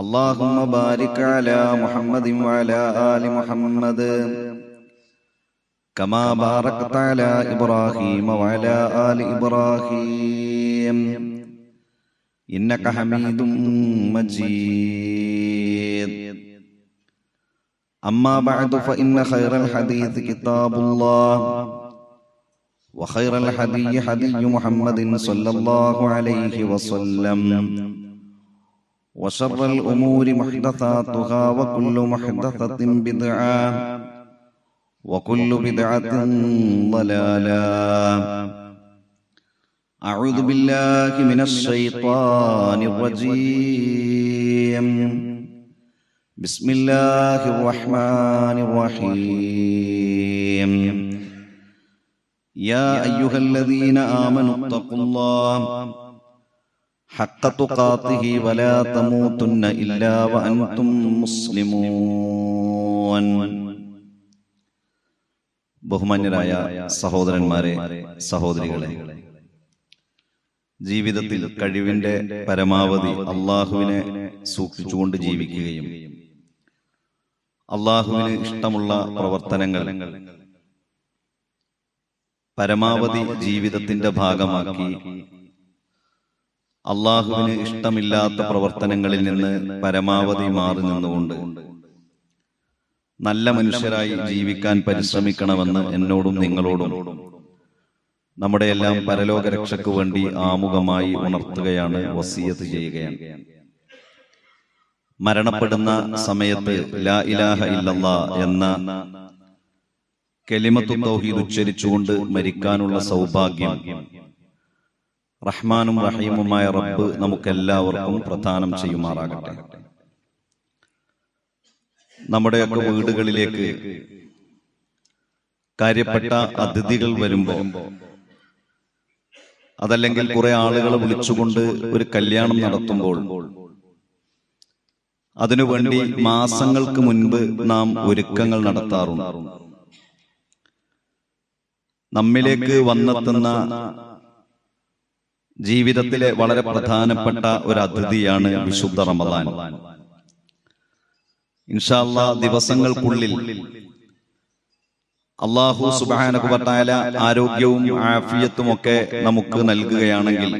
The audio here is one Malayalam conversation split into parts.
اللهم بارك على محمد وعلى آل محمد كما باركت على إبراهيم وعلى آل إبراهيم إنك حميد مجيد. أما بعد فإن خير الحديث كتاب الله وخير الحدي حدي محمد صلى الله عليه وسلم وشر الأمور محدثاتها وكل محدثة بدعة وكل بدعة ضلالة. أعوذ بالله من الشيطان الرجيم. بسم الله الرحمن الرحيم. يا أيها الذين آمنوا اتقوا الله حق تقاته ولا تموتن إلا وأنتم مسلمون. ബഹുമാന്യരായ സഹോദരന്മാരെ, സഹോദരികളെ, ജീവിതത്തിൽ കഴിവിന്റെ പരമാവധി അള്ളാഹുവിനെ സൂക്ഷിച്ചുകൊണ്ട് ജീവിക്കുകയും അള്ളാഹുവിന് ഇഷ്ടമുള്ള പ്രവർത്തനങ്ങൾ പരമാവധി ജീവിതത്തിന്റെ ഭാഗമാക്കി അള്ളാഹുവിന് ഇഷ്ടമില്ലാത്ത പ്രവർത്തനങ്ങളിൽ നിന്ന് പരമാവധി മാറി നിന്നുകൊണ്ട് നല്ല മനുഷ്യരായി ജീവിക്കാൻ പരിശ്രമിക്കണമെന്ന് എന്നോടും നിങ്ങളോടും നമ്മുടെ എല്ലാം പരലോക രക്ഷയ്ക്ക് വേണ്ടി ആമുഖമായി ഉണർത്തുകയാണ്, വസിയത്ത് ചെയ്യുകയാണ്. മരണപ്പെടുന്ന സമയത്ത് ലാ ഇലാഹ ഇല്ലല്ലാഹ് എന്ന കലിമത്തു തൗഹീദ് ഉച്ചരിച്ചുകൊണ്ട് മരിക്കാനുള്ള സൗഭാഗ്യം റഹ്മാനും റഹീമുമായ റബ്ബ് നമുക്കെല്ലാവർക്കും പ്രദാനം ചെയ്യുമാറാകട്ടെ. നമ്മുടെയൊക്കെ വീടുകളിലേക്ക് കാര്യപ്പെട്ട അതിഥികൾ വരുമ്പോൾ, അതല്ലെങ്കിൽ കുറെ ആളുകളെ വിളിച്ചുകൊണ്ട് ഒരു കല്യാണം നടത്തുമ്പോൾ, അതിനുവേണ്ടി മാസങ്ങൾക്ക് മുൻപ് നാം ഒരുക്കങ്ങൾ നടത്താറുണ്ട്. നമ്മിലേക്ക് വന്നെത്തുന്ന ജീവിതത്തിലെ വളരെ പ്രധാനപ്പെട്ട ഒരു അതിഥിയാണ് വിശുദ്ധ റമദാൻ. ഇൻഷാ അല്ലാഹ് ദിവസങ്ങൾക്കുള്ളിൽ അല്ലാഹു സുബ്ഹാനഹു വ തആല ആരോഗ്യവും ആഫിയത്തും ഒക്കെ നമുക്ക് നൽകുകയാണെങ്കിൽ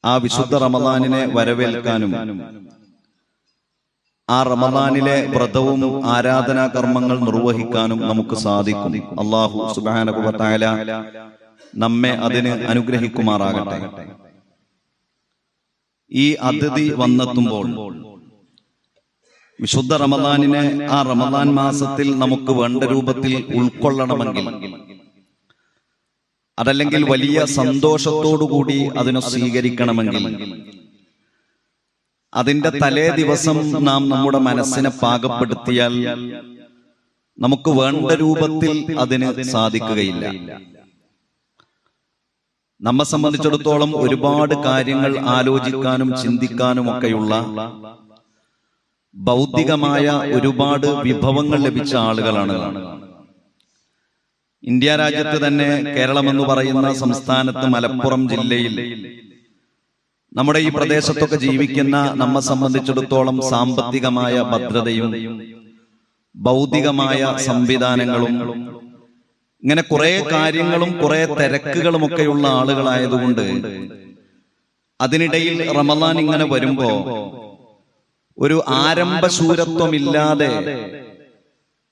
ആ വിശുദ്ധ റമദാനിനെ വരവേൽക്കാനും ആ റമദാനിലെ വ്രതവും ആരാധനാ കർമ്മങ്ങൾ നിർവഹിക്കാനും നമുക്ക് സാധിക്കും. അല്ലാഹു സുബ്ഹാനഹു വ തആല നമ്മെ അതിന് അനുഗ്രഹിക്കുമാറാകട്ടെ. ഈ അതിഥി വന്നെത്തുമ്പോൾ വിശുദ്ധ റമദാനിനെ ആ റമദാൻ മാസത്തിൽ നമുക്ക് വേണ്ട രൂപത്തിൽ ഉൾക്കൊള്ളണമെങ്കിൽ, അതല്ലെങ്കിൽ വലിയ സന്തോഷത്തോടുകൂടി അതിനെ സ്വീകരിക്കണമെങ്കിൽ, അതിന്റെ തലേ ദിവസം നാം നമ്മുടെ മനസ്സിനെ പാകപ്പെടുത്തിയാൽ നമുക്ക് വേണ്ട രൂപത്തിൽ അതിന് സാധിക്കുകയില്ല. നമ്മെ സംബന്ധിച്ചിടത്തോളം ഒരുപാട് കാര്യങ്ങൾ ആലോചിക്കാനും ചിന്തിക്കാനും ഒക്കെയുള്ള ഭൗതികമായ ഒരുപാട് വിഭവങ്ങൾ ലഭിച്ച ആളുകളാണ്. ഇന്ത്യ രാജ്യത്ത് തന്നെ കേരളം എന്ന് പറയുന്ന സംസ്ഥാനത്ത് മലപ്പുറം ജില്ലയിൽ നമ്മുടെ ഈ പ്രദേശത്തൊക്കെ ജീവിക്കുന്ന നമ്മെ സംബന്ധിച്ചിടത്തോളം സാമ്പത്തികമായ ഭദ്രതയും ഭൗതികമായ സംവിധാനങ്ങളും ഇങ്ങനെ കുറെ കാര്യങ്ങളും കുറെ തിരക്കുകളും ഒക്കെയുള്ള ആളുകളായതുകൊണ്ട് അതിനിടയിൽ റമദാൻ ഇങ്ങനെ വരുമ്പോ ഒരു ആരംഭശൂരത്വമില്ലാതെ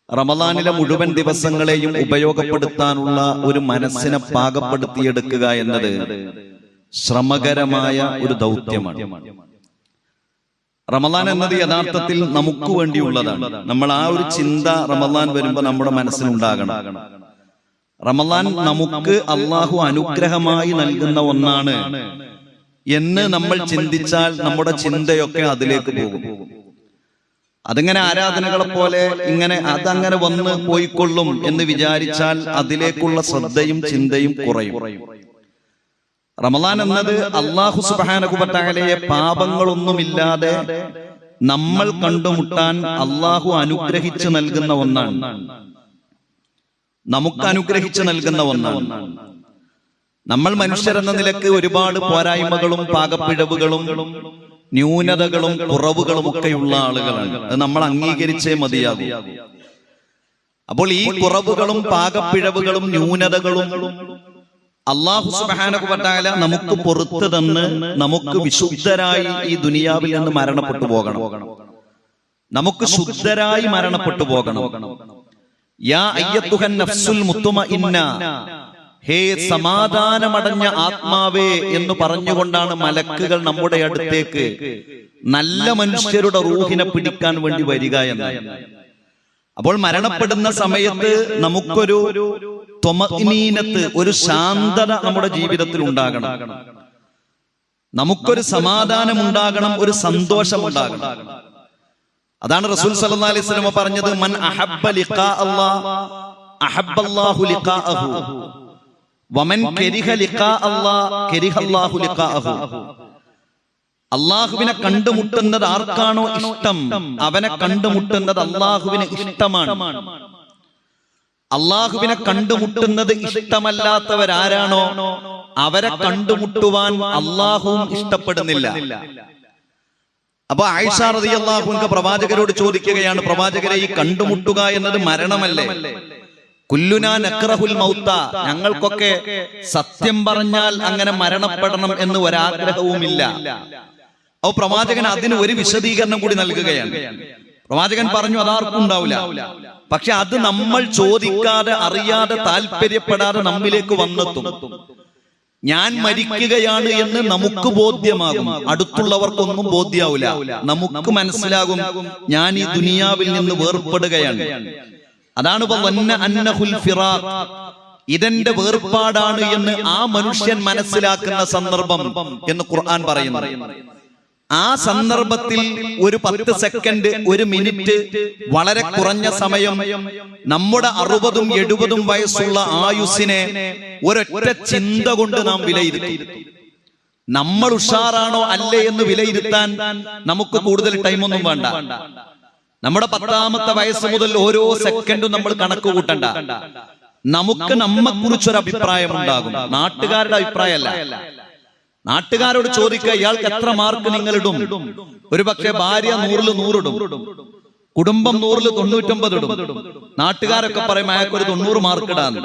റമദാനിലെ മുഴുവൻ ദിവസങ്ങളെയും ഉപയോഗപ്പെടുത്താനുള്ള ഒരു മനസ്സിനെ പാകപ്പെടുത്തിയെടുക്കുക എന്നത് ശ്രമകരമായ ഒരു ദൗത്യമാണ്. റമദാൻ എന്നത് യഥാർത്ഥത്തിൽ നമുക്ക് വേണ്ടിയുള്ളതാണ്. നമ്മൾ ആ ഒരു ചിന്ത റമദാൻ വരുമ്പോ നമ്മുടെ മനസ്സിലുണ്ടാകണം. റമദാൻ നമുക്ക് അള്ളാഹു അനുഗ്രഹമായി നൽകുന്ന ഒന്നാണ് എന്ന് നമ്മൾ ചിന്തിച്ചാൽ നമ്മുടെ ചിന്തയൊക്കെ അതിലേക്ക് പോകും. അതിങ്ങനെ ആരാധനകളെ പോലെ ഇങ്ങനെ അതങ്ങനെ വന്ന് പോയിക്കൊള്ളും എന്ന് വിചാരിച്ചാൽ അതിലേക്കുള്ള ശ്രദ്ധയും ചിന്തയും കുറയും. റമദാൻ എന്നത് അല്ലാഹു സുബ്ഹാനഹു വ തആലയെ പാപങ്ങളൊന്നുമില്ലാതെ നമ്മൾ കണ്ടുമുട്ടാൻ അല്ലാഹു അനുഗ്രഹിച്ചു നൽകുന്ന ഒന്നാണ്. നമുക്ക് അനുഗ്രഹിച്ചു നൽകുന്ന ഒന്നാണ്. നമ്മൾ മനുഷ്യരെന്ന നിലക്ക് ഒരുപാട് പോരായ്മകളും പാകപ്പിഴവുകളും ന്യൂനതകളും കുറവുകളും ഒക്കെയുള്ള ആളുകളാണ്. അത് നമ്മൾ അംഗീകരിച്ചേ മതിയാകൂ. അപ്പോൾ ഈ കുറവുകളും പാകപ്പിഴവുകളും ന്യൂനതകളും അല്ലാഹു സുബ്ഹാനഹു വ തആല നമുക്ക് പുറത്തു തന്ന് നമുക്ക് വിശുദ്ധരായി ഈ ദുനിയാവിൽ നിന്ന് മരണപ്പെട്ടു പോകണം. നമുക്ക് ശുദ്ധരായി മരണപ്പെട്ടു പോകണം. യാ അയ്യത്തുഹൻ നഫ്സുൽ മുത്മഇന്ന, ഹേ സമാധാനമടഞ്ഞ ആത്മാവേ എന്ന് പറഞ്ഞുകൊണ്ടാണ് മലക്കുകൾ നമ്മുടെ അടുത്തേക്ക് നല്ല മനുഷ്യരുടെ റൂഹിനെ പിടിക്കാൻ വേണ്ടി വരിക എന്ന്. അപ്പോൾ മരണപ്പെടുന്ന സമയത്ത് നമുക്കൊരു ത്വമഅ്നീനത്ത്, ഒരു ശാന്തത നമ്മുടെ ജീവിതത്തിൽ ഉണ്ടാകണം. നമുക്കൊരു സമാധാനം ഉണ്ടാകണം, ഒരു സന്തോഷം ഉണ്ടാകണം. അതാണ് റസൂൽ സല്ലല്ലാഹു അലൈഹി വസല്ലം പറഞ്ഞത്, മൻ അഹബ്ബ ലിഖാ അല്ലാഹ് അഹബ്ബല്ലാഹു ലിഖാഅഹു വമൻ കരിഹ ലിഖാ അല്ലാഹ് കരിഹല്ലാഹു ലിഖാഅഹു. അള്ളാഹുവിനെ കണ്ടുമുട്ടുന്നത് ആർക്കാണോ ഇഷ്ടം, അവനെ കണ്ടുമുട്ടുന്നത് അള്ളാഹുവിന് ഇഷ്ടമാണ്. അള്ളാഹുവിനെ കണ്ടുമുട്ടുന്നത് ഇഷ്ടമല്ലാത്തവരാരാണോ അവരെ കണ്ടുമുട്ടുവാൻ അള്ളാഹുവും ഇഷ്ടപ്പെടുന്നില്ല. അപ്പൊ ആയിഷ റളിയല്ലാഹു അൻഹ പ്രവാചകരോട് ചോദിക്കുകയാണ്, പ്രവാചകരെ, ഈ കണ്ടുമുട്ടുക എന്നത് മരണമല്ലേ? കുല്ലുനാ നക്റഹുൽ മൗത, ഞങ്ങൾക്കൊക്കെ സത്യം പറഞ്ഞാൽ അങ്ങനെ മരണപ്പെടണം എന്ന് ഒരാഗ്രഹവുമില്ല. അപ്പൊ പ്രവാചകൻ അതിന് ഒരു വിശദീകരണം കൂടി നൽകുകയാണ്. പ്രവാചകൻ പറഞ്ഞു, അതാർക്കും ഉണ്ടാവില്ല. പക്ഷെ അത് നമ്മൾ ചോദിക്കാതെ അറിയാതെ താല്പര്യപ്പെടാതെ നമ്മിലേക്ക് വന്നെത്തും. ഞാൻ മരിക്കുകയാണ് എന്ന് നമുക്ക് ബോധ്യമാകും, അടുത്തുള്ളവർക്കൊന്നും ബോധ്യാവില്ല. നമുക്ക് മനസ്സിലാകും ഞാൻ ഈ ദുനിയാവിൽ നിന്ന് വേർപ്പെടുകയാണ്. അതാണ് ഇതെന്റെ വേർപാടാണ് എന്ന് ആ മനുഷ്യൻ മനസ്സിലാക്കുന്ന സന്ദർഭം എന്ന് ഖുർആൻ പറയുന്നു. ആ സന്ദർഭത്തിൽ ഒരു 10 സെക്കൻഡ്, ഒരു മിനിറ്റ്, വളരെ കുറഞ്ഞ സമയം നമ്മുടെ 60ഉം 70ഉം വയസ്സുള്ള ആയുസ്സിനെ ഒരൊറ്റ ചിന്ത കൊണ്ട് നാം വിലയിരുത്തി. നമ്മൾ ഉഷാറാണോ അല്ലേ എന്ന് വിലയിരുത്താൻ നമുക്ക് കൂടുതൽ ടൈമൊന്നും വേണ്ട. നമ്മുടെ 10ാമത്തെ വയസ്സ് മുതൽ ഓരോ സെക്കൻഡും നമ്മൾ കണക്ക് കൂട്ടണ്ട. നമുക്ക് നമ്മെക്കുറിച്ചൊരു അഭിപ്രായം ഉണ്ടാകും. നാട്ടുകാരുടെ അഭിപ്രായമല്ല. നാട്ടുകാരോട് ചോദിക്കുക, ഇയാൾക്ക് എത്ര മാർക്ക് നിങ്ങൾ ഇടും? ഒരു പക്ഷേ ഭാര്യ 100ൽ 100 ഇടും, കുടുംബം 100ൽ 99 ഇടും. നാട്ടുകാരൊക്കെ പറയും അയാൾക്കൊരു 90 മാർക്ക് ഇടാന്ന്.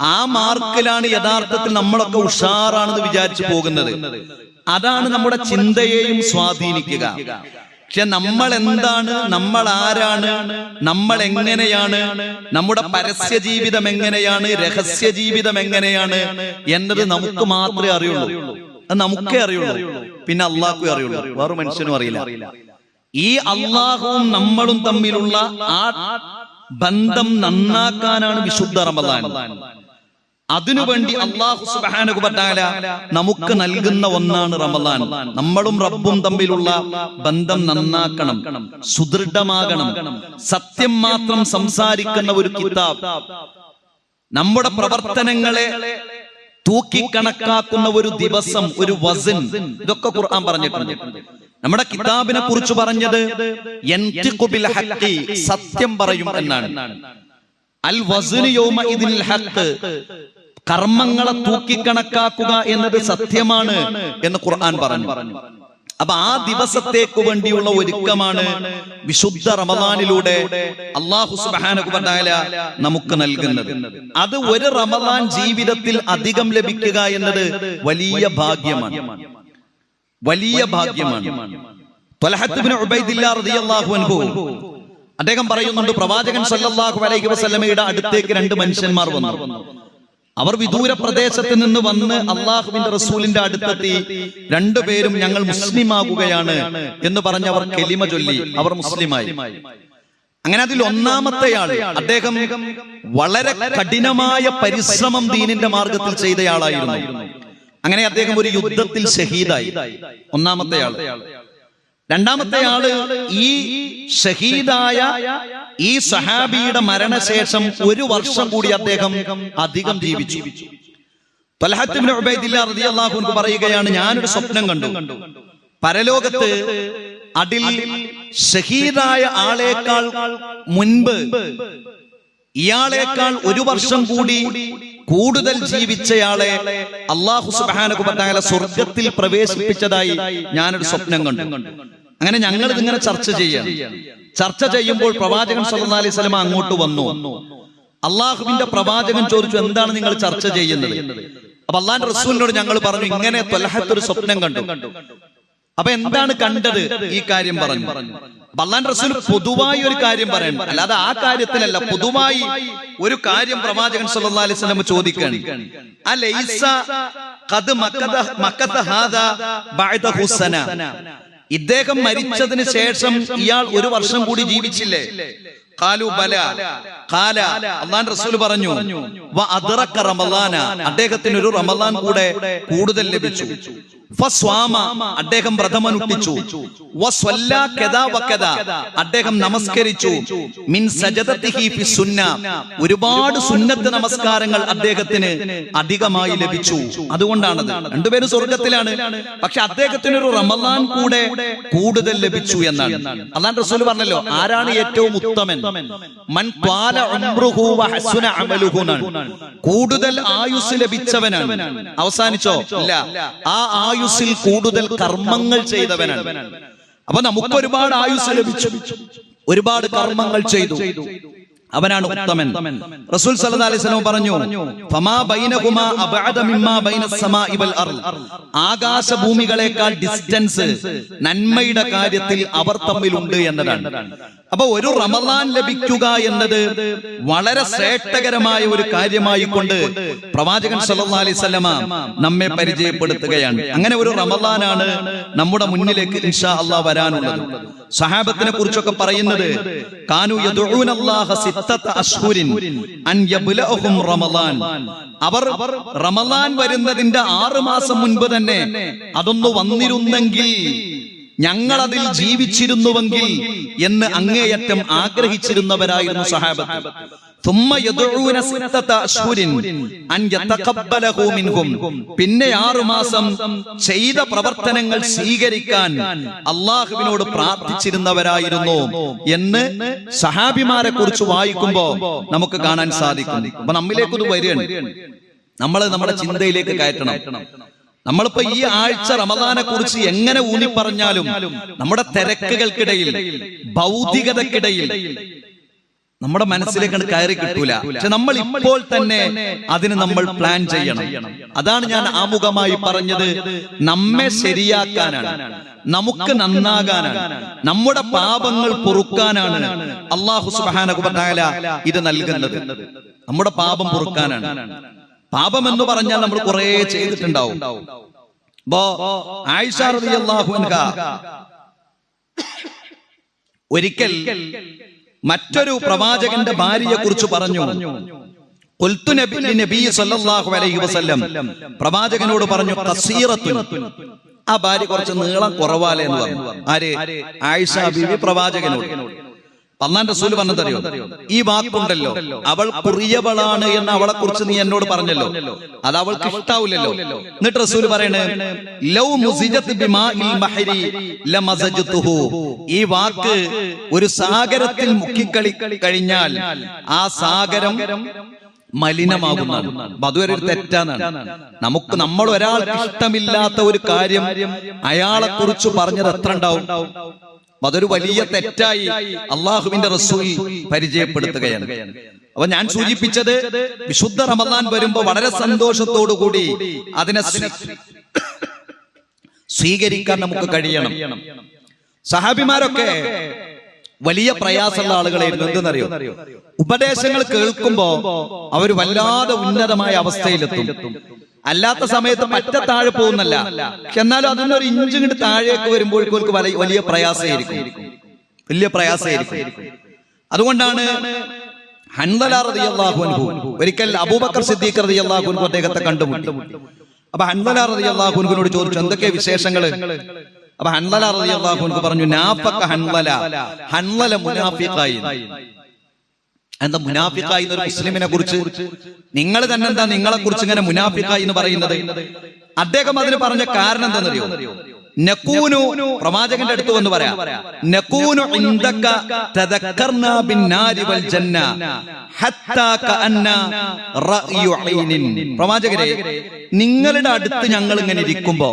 ആ മാർക്കിലാണ് യഥാർത്ഥത്തിൽ നമ്മളൊക്കെ ഉഷാറാണെന്ന് വിചാരിച്ചു പോകുന്നത്. അതാണ് നമ്മുടെ ചിന്തയെയും സ്വാധീനിക്കുക. പക്ഷെ നമ്മൾ എന്താണ്, നമ്മൾ ആരാണ്, നമ്മൾ എങ്ങനെയാണ്, നമ്മുടെ പരസ്യ ജീവിതം എങ്ങനെയാണ്, രഹസ്യ ജീവിതം എങ്ങനെയാണ് എന്നത് നമുക്ക് മാത്രമേ അറിയുള്ളൂ. അത് നമുക്കേ അറിയുള്ളൂ, പിന്നെ അള്ളാഹുവേ അറിയുള്ളൂ, വേറെ മനുഷ്യനും അറിയില്ല. ഈ അള്ളാഹുവും നമ്മളും തമ്മിലുള്ള ആ ബന്ധം നന്നാക്കാനാണ് വിശുദ്ധ റമദാൻ. അതിനുവേണ്ടി അല്ലാഹു സുബ്ഹാനഹു വ തആല നമുക്ക് നൽകുന്ന ഒന്നാണ് റമദാൻ. നമ്മളും റബ്ബും തമ്മിലുള്ള ബന്ധം നന്നാക്കണം, സുദൃഢമാകണം. സത്യം മാത്രം സംസാരിക്കുന്ന ഒരു കിതാബ്, നമ്മുടെ പ്രവർത്തനങ്ങളെ തൂക്കിക്കണക്കാക്കുന്ന ഒരു ദിവസം, ഒരു വസൻ, ഇതൊക്കെ ഖുർആൻ പറഞ്ഞിട്ടുണ്ട്. നമ്മുടെ കിതാബിനെ കുറിച്ച് പറഞ്ഞത് യൻതിഖു ബിൽ ഹഖ്, സത്യം പറയും എന്നാണ്. അൽ വസ്നു യൗമഇദിൽ ഹഖ്, കർമ്മങ്ങളെ തൂക്കിക്കണക്കാക്കുക എന്നത് സത്യമാണ് എന്ന് ഖുർആൻ പറഞ്ഞു. അപ്പൊ ആ ദിവസത്തേക്ക് വേണ്ടിയുള്ള ഒരുക്കമാണ് വിശുദ്ധ റമദാനിലൂടെ അല്ലാഹു സുബ്ഹാനഹു വ തആല നമുക്ക് നൽകുന്നത്. അത് ഒരു റമദാൻ ജീവിതത്തിൽ അധികം ലഭിക്കുക എന്നത് വലിയ ഭാഗ്യമാണ്, വലിയ ഭാഗ്യമാണ്. ത്വൽഹത്ത് ഇബ്നു ഉബൈദില്ലാഹ് റളിയല്ലാഹു അൻഹു അദ്ദേഹം പറയുന്നുണ്ട്, പ്രവാചകൻ സല്ലല്ലാഹു അലൈഹി വസല്ലമയുടെ അടുത്തേക്ക് 2 മനുഷ്യന്മാർ വന്നു. അവർ വിദൂര പ്രദേശത്ത് നിന്ന് വന്ന് അള്ളാഹുവിന്റെ റസൂലിന്റെ അടുത്തെത്തി. 2 പേരും ഞങ്ങൾ മുസ്ലിമാകുകയാണ് എന്ന് പറഞ്ഞ് അവർ കലിമ ചൊല്ലി, അവർ മുസ്ലിമായി. അങ്ങനെ അതിൽ ഒന്നാമത്തെയാൾ, അദ്ദേഹം വളരെ കഠിനമായ പരിശ്രമം ദീനിന്റെ മാർഗത്തിൽ ചെയ്തയാളായിരുന്നു. അങ്ങനെ അദ്ദേഹം ഒരു യുദ്ധത്തിൽ ഷഹീദായി, ഒന്നാമത്തെയാൾ. രണ്ടാമത്തെ ആള് ഈ ഷഹീദായ ഈ സഹാബിയുടെ മരണശേഷം 1 വർഷം കൂടി അദ്ദേഹം അധികം ജീവിച്ചു. ത്വൽഹത്ത് ഇബ്നു ഉബൈദില്ലാഹ് റളിയല്ലാഹു അൻഹു പറയുകയാണ്, ഞാനൊരു സ്വപ്നം കണ്ടു. പരലോകത്ത് അതിൽ ഷഹീദായ ആളേക്കാൾ മുൻപ് ഇയാളേക്കാൾ 1 വർഷം കൂടി കൂടുതൽ ജീവിച്ചയാളെ അല്ലാഹു സുബ്ഹാനഹു വ തആല സ്വർഗ്ഗത്തിൽ പ്രവേശിപ്പിച്ചതായി ഞാനൊരു സ്വപ്നം കണ്ടു. അങ്ങനെ ഞങ്ങൾ ഇതിങ്ങനെ ചർച്ച ചെയ്യുമ്പോൾ പ്രവാചകൻ സല്ലല്ലാഹു അലൈഹി വസല്ലം അങ്ങോട്ട് വന്നു. അള്ളാഹുവിന്റെ പ്രവാചകൻ ചോദിച്ചു, എന്താണ് നിങ്ങൾ ചർച്ച ചെയ്യുന്നത്? അപ്പൊ അള്ളാഹുവിന്റെ റസൂലിനോട് ഞങ്ങൾ പറഞ്ഞു, ഇങ്ങനെ ത്വൽഹത്ത് ഒരു സ്വപ്നം കണ്ടു. അപ്പൊ എന്താണ് കണ്ടത്? ഈ കാര്യം പറഞ്ഞു. അള്ളാഹുവിന്റെ റസൂൽ പൊതുവായി ഒരു കാര്യം പറയണം, അല്ലാതെ ആ കാര്യത്തിലല്ല, പൊതുവായി ഒരു കാര്യം പ്രവാചകൻ സല്ലല്ലാഹു അലൈഹി വസല്ലം ചോദിക്കുകയാണ്. അലൈസ ഖദ് മക്കത ഹാദാ ബഅദഹു സന, ഇദ്ദേഹം മരിച്ചതിന് ശേഷം ഇയാൾ ഒരു വർഷം കൂടി ജീവിച്ചില്ലേ? ഖാലു ബല. ഖാല, അല്ലാഹുവിന്റെ റസൂൽ പറഞ്ഞു, വ അദ്റക റമളാന, അദ്ദേഹത്തിന് ഒരു റമളാൻ കൂടെ കൂടുതൽ ലഭിച്ചു. ഫസ്വാമ, അദ്ദേഹം വ്രതമനുഷ്ഠിച്ചു. വസ്വല്ല കദാ വകദാ, അദ്ദേഹം നമസ്കരിച്ചു. മിൻ സജദതിഹി ഫി സുന്ന, ഒരുപാട് സുന്നത്ത് നമസ്കാരങ്ങൾ അദ്ദേഹത്തിന് അധികമായി ലഭിച്ചു. അതുകൊണ്ടാണത്. രണ്ടുപേരും സ്വർഗ്ഗത്തിലാണ്, പക്ഷെ അദ്ദേഹത്തിന് ഒരു റമളാൻ കൂടെ കൂടുതൽ ലഭിച്ചു എന്നാണ് അല്ലാഹുവിന്റെ റസൂൽ പറഞ്ഞല്ലോ. ആരാണ് ഏറ്റവും ഉത്തമൻ? മൻ ത്വാല ഉംറുഹു വ ഹസുന അമലുഹു, കൂടുതൽ ആയുസ് ലഭിച്ചവനാണ്. അവസാനിച്ചോ? ഇല്ല, ആ ആയുസ്സിൽ കൂടുതൽ കർമ്മങ്ങൾ ചെയ്തവനാണ്. അപ്പൊ നമുക്ക് ഒരുപാട് ആയുസ് ലഭിച്ചു, ഒരുപാട് കർമ്മങ്ങൾ ചെയ്തു, അവനാണ് ഉത്തമൻ. റസൂൽ സല്ലല്ലാഹു അലൈഹി വസല്ലം പറഞ്ഞു, ഫമാ ബൈനഹുമാ അബഅദ മിമ്മാ ബൈനസ് സമാഇ വൽ അർദ്, ആകാശഭൂമികളെക്കാൾ ഡിസ്റ്റൻസ് നന്മയുടെ കാര്യത്തിൽ അവർ തമ്മിലുണ്ട് എന്നതാണ്. അപ്പൊ ഒരു റമളാൻ ലഭിക്കുക എന്നത് വളരെ ശ്രേഷ്ഠകരമായ ഒരു കാര്യമായി കൊണ്ട് പ്രവാചകൻ സല്ലല്ലാഹു അലൈഹി വസല്ലമ നമ്മെ പരിചയപ്പെടുത്തുകയാണ്. അങ്ങനെ ഒരു റമളാനാണ് നമ്മുടെ മുന്നിലേക്ക് ഇൻഷാ അല്ലാഹ് വരാനുള്ളത്. സഹാബത്തിനെ കുറിച്ചൊക്കെ പറയുന്നത്, കാനു യദുഊനല്ലാഹ സിത്തത അശ്ഹുരിൻ അൻ യബ്ലഅഹും റമളാൻ, അവർ റമളാൻ വരുന്നതിന്റെ 6 മാസം മുൻപ് തന്നെ അതൊന്നു വന്നിരുന്നെങ്കിൽ, ഞങ്ങൾ അതിൽ ജീവിച്ചിരുന്നുവെങ്കിൽ എന്ന് അങ്ങേയറ്റം ആഗ്രഹിച്ചിരുന്നവരായിരുന്നു സഹാബത്ത്. പിന്നെ 6 മാസം ചെയ്ത പ്രവർത്തനങ്ങൾ സ്വീകരിക്കാൻ അള്ളാഹുവിനോട് പ്രാർത്ഥിച്ചിരുന്നവരായിരുന്നു എന്ന് സഹാബിമാരെ കുറിച്ച് വായിക്കുമ്പോ നമുക്ക് കാണാൻ സാധിക്കും. അപ്പൊ നമ്മിലേക്ക് ഇത് വരികയാണ്, നമ്മൾ നമ്മുടെ ചിന്തയിലേക്ക് കയറ്റണം. നമ്മളിപ്പോ ഈ ആഴ്ച റമദാനെ കുറിച്ച് എങ്ങനെ ഊന്നി പറഞ്ഞാലും നമ്മുടെ തിരക്കുകൾക്കിടയിൽ, ഭൗതികതക്കിടയിൽ നമ്മുടെ മനസ്സിലേക്ക് കയറി കിട്ടൂല. പക്ഷെ നമ്മൾ ഇപ്പോൾ തന്നെ അതിന് നമ്മൾ പ്ലാൻ ചെയ്യണം. അതാണ് ഞാൻ ആമുഖമായി പറഞ്ഞത്. നമ്മെ ശരിയാക്കാനാണ്, നമുക്ക് നന്നാകാനാണ്, നമ്മുടെ പാപങ്ങൾ പൊറുക്കാനാണ് അല്ലാഹു സുബ്ഹാനഹു വ തആല ഇത് നൽകുന്നത്. നമ്മുടെ പാപം പൊറുക്കാനാണ്. പാപം എന്ന് പറഞ്ഞാൽ നമ്മൾ കുറെ ചെയ്തിട്ടുണ്ടാവും. ആയിഷ റളിയല്ലാഹു അൻഹ ഒരിക്കൽ മറ്റൊരു പ്രവാചകന്റെ ഭാര്യയെ കുറിച്ച് പറഞ്ഞു. ഖുൽതു നബി സല്ലല്ലാഹു അലൈഹി വസല്ലം, പ്രവാചകനോട് പറഞ്ഞു, ഖസീറത്തുൻ, ആ ഭാര്യ കുറച്ച് നീളം കുറവാലേ എന്ന് പറഞ്ഞു. ആര്? ആയിഷ ബീവി പ്രവാചകനോട്. അല്ലാഹുവിന്റെ റസൂൽ പറഞ്ഞതറിയോ? ഈ വാക്കുണ്ടല്ലോ, അവൾ കുറിയവളാണ് എന്ന് അവളെ കുറിച്ച് നീ എന്നോട് പറഞ്ഞല്ലോ, അത് അവൾക്ക് ഇഷ്ടാവില്ലല്ലോ. എന്നിട്ട് റസൂൽ പറയണേ, ലൗ മുസിജത് ബിമാഇൽ മഹരി ലമസജതുഹു, ഈ വാക്ക് ഒരു സാഗരത്തിൽ മുക്കിക്കളി കഴിഞ്ഞാൽ ആ സാഗരം മലിനമാകുന്നതാണ്. അതുവരെ ഒരു തെറ്റാണ്. നമ്മൾ ഒരാൾക്ക് ഇഷ്ടമില്ലാത്ത ഒരു കാര്യം അയാളെ കുറിച്ച് പറഞ്ഞത് എത്ര ഉണ്ടാവും? അതൊരു വലിയ തെറ്റായി അള്ളാഹുവിന്റെ റസൂൽ പരിചയപ്പെടുത്തുകയാണ്. അപ്പൊ ഞാൻ സൂചിപ്പിച്ചത്, വിശുദ്ധ റമദാൻ വരുമ്പോ വളരെ സന്തോഷത്തോടു കൂടി അതിനെ സ്വീകരിക്കാൻ നമുക്ക് കഴിയണം. സഹാബിമാരൊക്കെ വലിയ പ്രയാസമുള്ള ആളുകളായിരുന്നു. എന്തെന്നറിയോ? ഉപദേശങ്ങൾ കേൾക്കുമ്പോ അവർ വല്ലാതെ ഉന്നതമായ അവസ്ഥയിലെത്തും. അല്ലാത്ത സമയത്ത് പറ്റ താഴെ പോകുന്നല്ല, പക്ഷെ എന്നാലും അതിനൊരു ഇഞ്ച് കണ്ട് താഴേക്ക് വരുമ്പോഴേക്കും വലിയ പ്രയാസമായിരിക്കും, വലിയ പ്രയാസമായിരിക്കും. അതുകൊണ്ടാണ് ഹൻദല റളിയല്ലാഹു അൻഹു ഒരിക്കൽ അബൂബക്കർ സിദ്ദീഖ് റളിയല്ലാഹു അൻഹു അദ്ദേഹത്തെ കണ്ടുമുട്ടി. അപ്പൊ ഹൻദല റളിയല്ലാഹു അൻഹുവിനോട് ചോദിച്ചു, എന്തൊക്കെ വിശേഷങ്ങള്? അപ്പൊ ഹൻദല റളിയല്ലാഹു അൻഹു പറഞ്ഞു, നാഫഖ ഹൻദല, ഹൻദല മുനാഫിഖായി. എന്താ മുനാഫിഖായി എന്നൊരു മുസ്ലിമിനെ കുറിച്ച് നിങ്ങൾ തന്നെ എന്താ നിങ്ങളെ കുറിച്ച് ഇങ്ങനെ മുനാഫിഖായി എന്ന് പറയുന്നത്? അദ്ദേഹം അതിന് പറഞ്ഞ കാരണം എന്താണെന്നറിയോ? നകൂനു പ്രവാചകന്റെ അടുത്ത് വന്ന് പറയാം, നകൂനു ഇൻദക തദക്കർനാ ബിന്നാരി വൽ ജന്ന ഹത്താ കഅന്ന റഅയു ഐനിൻ. പ്രവാചകരെ, നിങ്ങളുടെ അടുത്ത് ഞങ്ങൾ ഇങ്ങനെ ഇരിക്കുമ്പോ,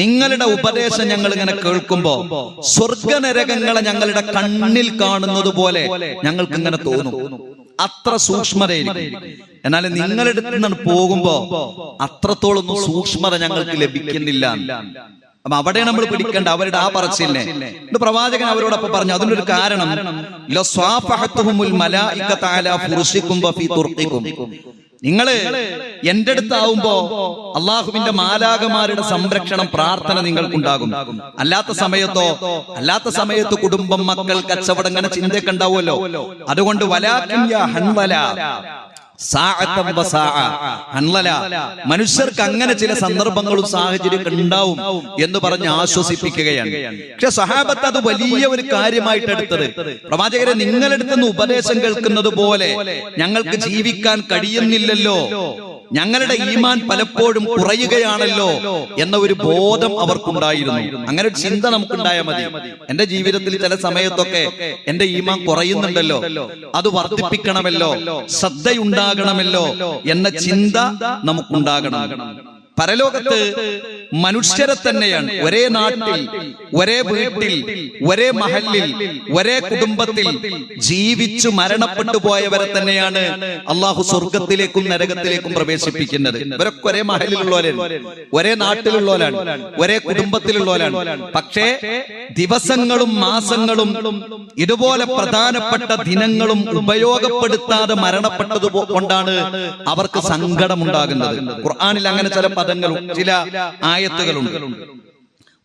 നിങ്ങളുടെ ഉപദേശം ഞങ്ങൾ ഇങ്ങനെ കേൾക്കുമ്പോ സ്വർഗനരകങ്ങളെ ഞങ്ങളുടെ കണ്ണിൽ കാണുന്നത് പോലെ ഞങ്ങൾക്ക് ഇങ്ങനെ തോന്നും. അത്ര സൂക്ഷ്മതയായിരിക്കും. എന്നാൽ നിങ്ങളുടെ അടുത്ത് നിന്ന് പോകുമ്പോ അത്രത്തോളം സൂക്ഷ്മത ഞങ്ങൾക്ക് ലഭിക്കുന്നില്ല. അപ്പൊ അവിടെ നമ്മൾ പിടിക്കേണ്ട അവരുടെ ആ പറച്ചിലിനെ. പ്രവാചകൻ അവരോടൊപ്പം പറഞ്ഞു, അതിനൊരു കാരണം, നിങ്ങള് എന്റെ അടുത്താവുമ്പോ അള്ളാഹുവിന്റെ മാലാകമാരുടെ സംരക്ഷണം, പ്രാർത്ഥന നിങ്ങൾക്കുണ്ടാകും. അല്ലാത്ത സമയത്ത് കുടുംബം, മക്കൾ, കച്ചവടം, അങ്ങനെ ചിന്തയൊക്കെ ഉണ്ടാവുമല്ലോ. അതുകൊണ്ട് വലാകിൻ യാ ഹൻവല മനുഷ്യർക്ക് അങ്ങനെ ചില സന്ദർഭങ്ങളും സാഹചര്യങ്ങൾ ഉണ്ടാവും എന്ന് പറഞ്ഞ് ആശ്വസിപ്പിക്കുകയാണ്. പക്ഷെ സഹാബത്ത് അത് വലിയ ഒരു കാര്യമായിട്ട് എടുത്തത്, പ്രവാചകരെ, നിങ്ങളെടുത്തുനിന്ന് ഉപദേശം കേൾക്കുന്നത് പോലെ ഞങ്ങൾക്ക് ജീവിക്കാൻ കഴിയുന്നില്ലല്ലോ, ഞങ്ങളുടെ ഈമാൻ പലപ്പോഴും കുറയുകയാണല്ലോ എന്ന ഒരു ബോധം അവർക്കുണ്ടായിരുന്നു. അങ്ങനെ ഒരു ചിന്ത നമുക്കുണ്ടായാൽ മതി. എന്റെ ജീവിതത്തിൽ ചില സമയത്തൊക്കെ എന്റെ ഈമാൻ കുറയുന്നുണ്ടല്ലോ, അത് വർദ്ധിപ്പിക്കണമല്ലോ, ശ്രദ്ധയുണ്ടാകണമല്ലോ എന്ന ചിന്ത നമുക്കുണ്ടാകണം. പരലോകത്ത് മനുഷ്യരെ തന്നെയാണ് ഒരേ നാട്ടിൽ, ഒരേ വീട്ടിൽ, ഒരേ മഹല്ലിൽ, ഒരേ കുടുംബത്തിൽ ജീവിച്ചു മരണപ്പെട്ടു പോയവരെ തന്നെയാണ് അള്ളാഹു സ്വർഗത്തിലേക്കും നരകത്തിലേക്കും പ്രവേശിപ്പിക്കുന്നത്. ഇവരൊക്കെ ഒരേ മഹലിലുള്ളവരാണ്, ഒരേ നാട്ടിലുള്ളവരാണ്, ഒരേ കുടുംബത്തിലുള്ളവരാണ്. പക്ഷേ ദിവസങ്ങളും മാസങ്ങളും ഇതുപോലെ പ്രധാനപ്പെട്ട ദിനങ്ങളും ഉപയോഗപ്പെടുത്താതെ മരണപ്പെട്ടത് കൊണ്ടാണ് അവർക്ക് സങ്കടമുണ്ടാകുന്നത്. ഖുർആനിൽ അങ്ങനെ ചില പദങ്ങളും ചില ആയത്തുകളുണ്ട്.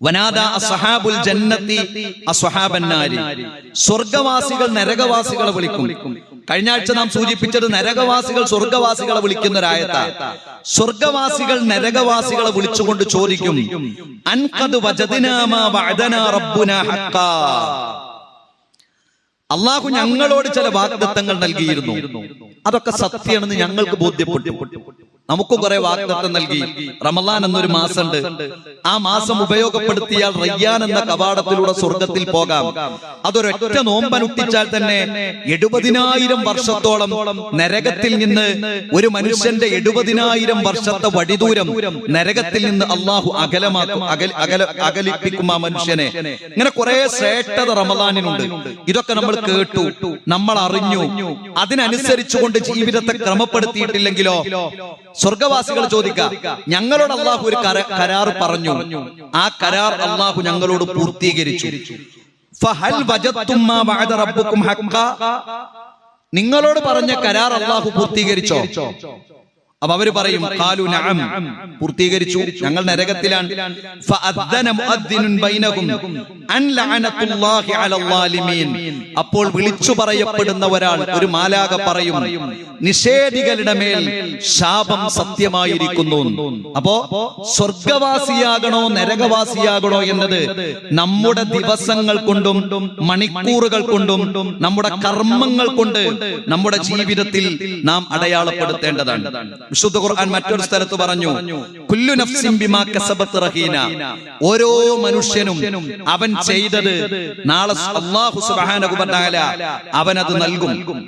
വനാദാ അസ്ഹാബുൽ ജന്നത്തി അസ്ഹാബൻ നാരി. സ്വർഗവാസികൾ നരകവാസികളെ വിളിക്കും. കഴിഞ്ഞ ആഴ്ച നാം സൂചിപ്പിച്ചത് നരകവാസികൾ സ്വർഗവാസികളെ വിളിക്കുന്ന ഒരായത്താണ്. സ്വർഗവാസികൾ നരകവാസികളെ വിളിച്ചുകൊണ്ട് ചോദിക്കും, അൻഖദ് വജദ്നാ മാ വഅദനാ റബ്ബുനാ ഹഖ്ഖാ. അല്ലാഹു ഞങ്ങളോട് ചില വാഗ്ദത്തങ്ങൾ നൽകിയിരുന്നു, അതൊക്കെ സത്യമാണെന്ന് ഞങ്ങൾക്ക് ബോധ്യപ്പെട്ടു. നമുക്കും കുറെ വാഗ്ദത്തം നൽകി. റമളാൻ എന്നൊരു മാസമുണ്ട്, ആ മാസം ഉപയോഗപ്പെടുത്തിയാൽ റയ്യാൻ എന്ന കവാടത്തിലൂടെ സ്വർഗത്തിൽ പോകാം. അതൊരൊറ്റ നോമ്പനുഷ്ഠിച്ചാൽ തന്നെ 70,000 വർഷത്തോളം നരകത്തിൽ നിന്ന് ഒരു മനുഷ്യന്റെ 70,000 വർഷത്തെ വടിദൂരം നരകത്തിൽ നിന്ന് അള്ളാഹു അകലിപ്പിക്കും ആ മനുഷ്യനെ. ഇങ്ങനെ കുറെ ശ്രേഷ്ഠത റമളാനിനുണ്ട്. ഇതൊക്കെ നമ്മൾ കേട്ടു, നമ്മൾ അറിഞ്ഞു. അതിനനുസരിച്ചുകൊണ്ട് ജീവിതത്തെ ക്രമപ്പെടുത്തിയിട്ടില്ലെങ്കിലോ സ്വർഗവാസികൾ ചോദിക്കാം, ഞങ്ങളോട് അള്ളാഹു ഒരു കരാർ പറഞ്ഞു, ആ കരാർ അള്ളാഹു ഞങ്ങളോട് പൂർത്തീകരിച്ചു. ഫഹൽ വജദ്തും മാ വഅദ റബ്ബുക്കും ഹഖ്ഖാ. നിങ്ങളോട് പറഞ്ഞ കരാർ അള്ളാഹു പൂർത്തീകരിച്ചോ? അപ്പൊ അവര് പറയും, ഖാലു നഅം, പൂർത്തീകരിച്ചു, ഞങ്ങൾ നരകത്തിലാണ്. ഫഅദ്ദന മുഅദ്ദിനുൻ ബൈനഹും അൻ ലഅനത്തുല്ലാഹി അലൽ ളാലിമീൻ. അപ്പോൾ വിളിച്ചു പറയപ്പെടുന്ന ഒരാൾ, ഒരു മാലാക പറയും, നിഷേധികളുടെ മേൽ ശാപം സത്യമായിരിക്കുന്നു. അപ്പോ സ്വർഗവാസിയാകണോ നരകവാസിയാകണോ എന്നത് നമ്മുടെ ദിവസങ്ങൾ കൊണ്ടും മണിക്കൂറുകൾ കൊണ്ടും നമ്മുടെ കർമ്മങ്ങൾ കൊണ്ട് നമ്മുടെ ജീവിതത്തിൽ നാം അടയാളപ്പെടുത്തേണ്ടതാണ്. വിശുദ്ധ ഖുർആൻ മറ്റൊരു സ്ഥലത്ത് പറഞ്ഞു, കുല്ലു നഫ്സിൻ ബിമാ കസബത് റഹീന. ഓരോ മനുഷ്യനും അവൻ ചെയ്തത് നാളെ അല്ലാഹു സുബ്ഹാനഹു വ തആല അവനത് നൽകും.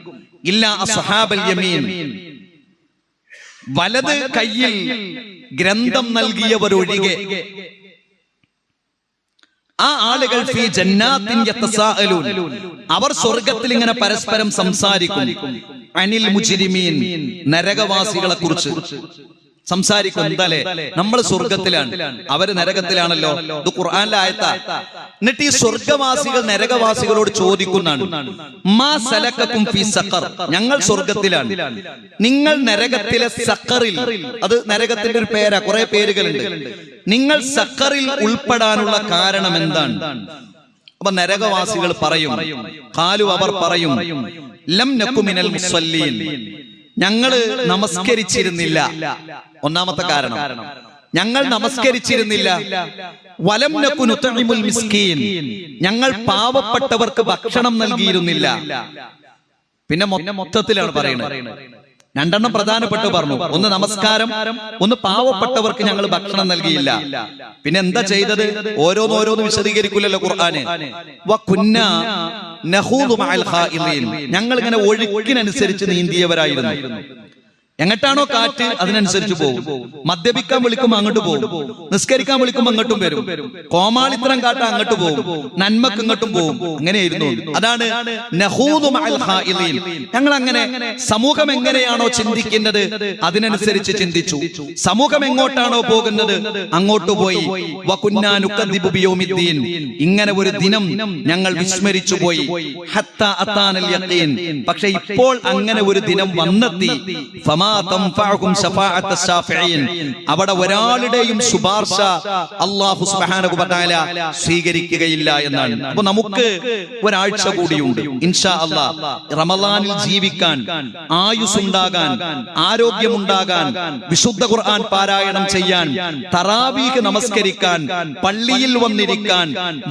ഇല്ലാ അസ്ഹാബൽ യമീൻ. വലത് കയ്യിൽ ഗ്രന്ഥം നൽകിയവരൊഴികെ ആ ആളുകൾ ഫീ ജന്നാത്തിൻ യതസാഅലൂൻ. അവർ സ്വർഗ്ഗത്തിൽ ഇങ്ങനെ പരസ്പരം സംസാരിക്കും. അനിൽ മുജ്രിമീൻ, നരകവാസികളെ കുറിച്ച് സംസാരിക്കും. എന്താലേ, നമ്മൾ സ്വർഗത്തിലാണ്, അവര് നരകത്തിലാണല്ലോ. ഇത് ഖുർആനിലെ ആയത്താ. എന്നിട്ട് ഈ സ്വർഗവാസികൾ നരകവാസികളോട് ചോദിക്കുന്നതാണ്, മാ സലക്കക്കും ഫീ സഖർ. ഞങ്ങൾ സ്വർഗത്തിലാണ്, നിങ്ങൾ നരകത്തിലെ സഖറിൽ. അത് നരകത്തിന്റെ ഒരു പേരാ, കുറെ പേരുകളുണ്ട്. നിങ്ങൾ സഖറിൽ ഉൾപ്പെടാനുള്ള കാരണം എന്താണ്? അപ്പൊ നരകവാസികൾ പറയും, ഖാലു, അവർ പറയും, ലം നകു മിനൽ മുസല്ലീൻ. ഞങ്ങള് നമസ്കരിച്ചിരുന്നില്ല. ഒന്നാമത്തെ കാരണം, ഞങ്ങൾ നമസ്കരിച്ചിരുന്നില്ല. വലം നകു നുത്ഇമുൽ മിസ്കീൻ. ഞങ്ങൾ പാവപ്പെട്ടവർക്ക് ഭക്ഷണം നൽകിയിരുന്നില്ല. പിന്നെ മൊത്തത്തിലാണ് പറയുന്നത്, രണ്ടെണ്ണം പ്രധാനപ്പെട്ട് പറഞ്ഞു. ഒന്ന് നമസ്കാരം, ഒന്ന് പാവപ്പെട്ടവർക്ക് ഞങ്ങൾ ഭക്ഷണം നൽകിയില്ല. പിന്നെ എന്താ ചെയ്തത്? ഓരോന്നോരോന്ന് വിശദീകരിക്കില്ലല്ലോ ഖുർആന്. വകുന്നാ നഖൂദു മഅൽ ഖായിലീൻ, ഞങ്ങൾ ഇങ്ങനെ ഒഴുക്കിനനുസരിച്ച് നീന്തിയവരായിരുന്നു. എങ്ങട്ടാണോ കാറ്റ് അതിനനുസരിച്ച് പോകും. മദ്യപിക്കാൻ വിളിക്കുമ്പോൾ അങ്ങോട്ട് പോകും, നിസ്കരിക്കാൻ വിളിക്കുമ്പോൾ അങ്ങോട്ടും വരും, കോമാളിത്തരം കാട്ടാൻ അങ്ങോട്ട് പോകും, നന്മക്ക് ഇങ്ങോട്ടും പോകും. അങ്ങനെയായിരുന്നു. അതാണ് നഖൂദു മഅൽ ഖായിലീൻ. ഞങ്ങൾ അങ്ങനെ സമൂഹം എങ്ങനെയാണോ ചിന്തിക്കുന്നത് അതിനനുസരിച്ച് ചിന്തിച്ചു. സമൂഹം എങ്ങോട്ടാണോ പോകുന്നത് അങ്ങോട്ട് പോയി. വകുന്നാ നുകദ്ദിബു ബിയൗമിദ്ദീൻ, ഇങ്ങനെ ഒരു ദിനം ഞങ്ങൾ വിസ്മരിച്ചു പോയി. ഹത്താ അതാനൽ യഖീൻ, പക്ഷേ ഇപ്പോൾ അങ്ങനെ ഒരു ദിനം വന്നെത്തി. അവിടെ ഒരാളുടെയും ശുപാർശ അല്ലാഹു സുബ്ഹാനഹു വ തആല സ്വീകരിക്കുകയില്ല എന്നാണ്. അപ്പൊ നമുക്ക് ഒരാഴ്ച കൂടിയുണ്ട് ഇൻഷാ അല്ലാഹ്. റമളാനിൽ ജീവിക്കാൻ, ആയുസ്സുണ്ടാകാൻ, ആരോഗ്യമുണ്ടാകാൻ, വിശുദ്ധ ഖുർആൻ പാരായണം ചെയ്യാൻ, തറാവീഹ് നമസ്കരിക്കാൻ, പള്ളിയിൽ വന്നിരിക്കാൻ,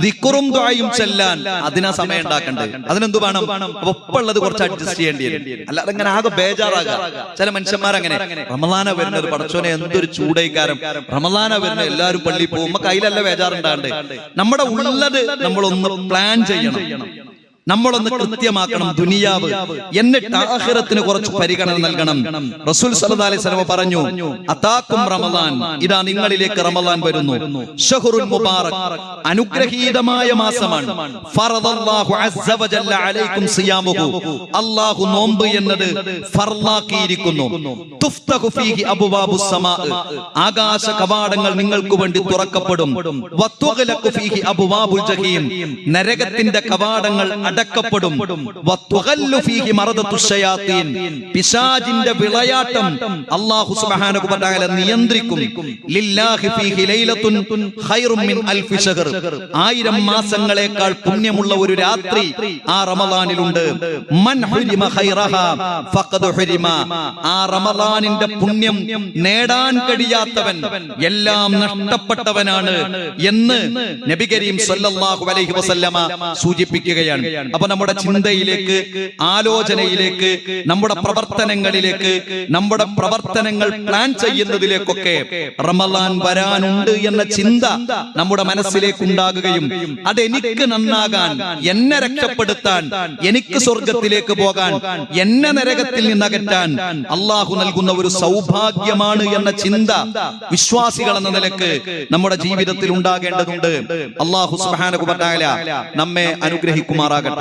ദിക്റും ദുആയും ചെല്ലാൻ അതിനാ സമയം ഉണ്ടാക്കണ്ടേ. അതിനെന്ത് വേണം? ഒപ്പുള്ളത് കുറച്ച് അഡ്ജസ്റ്റ് ചെയ്യേണ്ടി വരും. അല്ലാതെ അങ്ങനെ ആകെ ബേജാറാകാം. ചില മനുഷ്യന്മാരങ്ങനെ റമളാന വരുന്നത് പടച്ചോനെ എന്തൊരു ചൂടേക്കാരം, റമളാന വരുന്നത് എല്ലാവരും പള്ളിയിൽ പോകുമ്പോ കയ്യിലല്ല ബേജാറുണ്ടാണ്ട്. നമ്മുടെ ഉള്ളത് നമ്മളൊന്ന് പ്ലാൻ ചെയ്യണം, നമ്മളൊന്ന് കൃത്യമാക്കണം ദുനിയാവ്, എന്നിട്ട് ആഖിറത്തിന് കുറച്ച് പരിഗണന നൽകണം. റസൂൽ സല്ലല്ലാഹു അലൈഹി വസല്ലം പറഞ്ഞു, അതാക്കും റമളാൻ, ഇതാ നിങ്ങളിലേക്ക് റമളാൻ വരുന്നു. ശഹ്റുൽ മുബാറക്, അനുഗ്രഹീതമായ മാസമാണ്. ഫറദല്ലാഹു അസ്സ വജല്ല അലൈക്കും സിയാമുഹു, അല്ലാഹു നോമ്പ് എന്നത് ഫർളാക്കിയിരിക്കുന്നു. തുഫ്തഹു ഫീഹി അബ്വാബുസ് സമാ, ആകാശ കവാടങ്ങൾ നിങ്ങൾക്ക് വേണ്ടി തുറക്കപ്പെടും. വതുഗ്ലഖു ഫീഹി അബ്വാബുൽ ജഹീം, നരകത്തിന്റെ കവാടങ്ങൾ അടക്കപ്പെടും. പിശാചിന്റെ വിളയാട്ടം അല്ലാഹു സുബ്ഹാനഹു വ തആല നിയന്ത്രിക്കും. ലില്ലാഹി ഫീഹി ലൈലത്തുൻ ഖൈറും മിൻ അൽഫി ശഹർ, 1000 മാസങ്ങളേക്കാൾ പുണ്യമുള്ള ഒരു രാത്രി ആ റമളാനിലുണ്ട്. മൻ ഹുരിമ ഖൈറഹാ ഫഖദ് ഹുരിമ, ആ റമളാനിന്റെ പുണ്യം നേടാൻ കഴിയാത്തവൻ എല്ലാം നഷ്ടപ്പെട്ടവനാണ് എന്ന് നബി കരീം സല്ലല്ലാഹു അലൈഹി വസല്ലമ സൂചിപ്പിക്കുകയാണ്. അപ്പൊ നമ്മുടെ ചിന്തയിലേക്ക്, ആലോചനയിലേക്ക്, നമ്മുടെ പ്രവർത്തനങ്ങളിലേക്ക്, നമ്മുടെ പ്രവർത്തനങ്ങൾ പ്ലാൻ ചെയ്യുന്നതിലേക്കൊക്കെ റമളാൻ വരാനുണ്ട് എന്ന ചിന്ത നമ്മുടെ മനസ്സിലേക്ക് ഉണ്ടാകുകയും അതെനിക്ക് നന്നാകാൻ, എന്നെ രക്ഷപ്പെടുത്താൻ, എനിക്ക് സ്വർഗത്തിലേക്ക് പോകാൻ, എന്നെ നരകത്തിൽ നിന്നകറ്റാൻ അള്ളാഹു നൽകുന്ന ഒരു സൗഭാഗ്യമാണ് എന്ന ചിന്ത വിശ്വാസികൾ എന്ന നിലക്ക് നമ്മുടെ ജീവിതത്തിൽ ഉണ്ടാകേണ്ടതുണ്ട്. അല്ലാഹു സുബ്ഹാനഹു വ തആല നമ്മെ അനുഗ്രഹിക്കുമാറാകട്ടെ.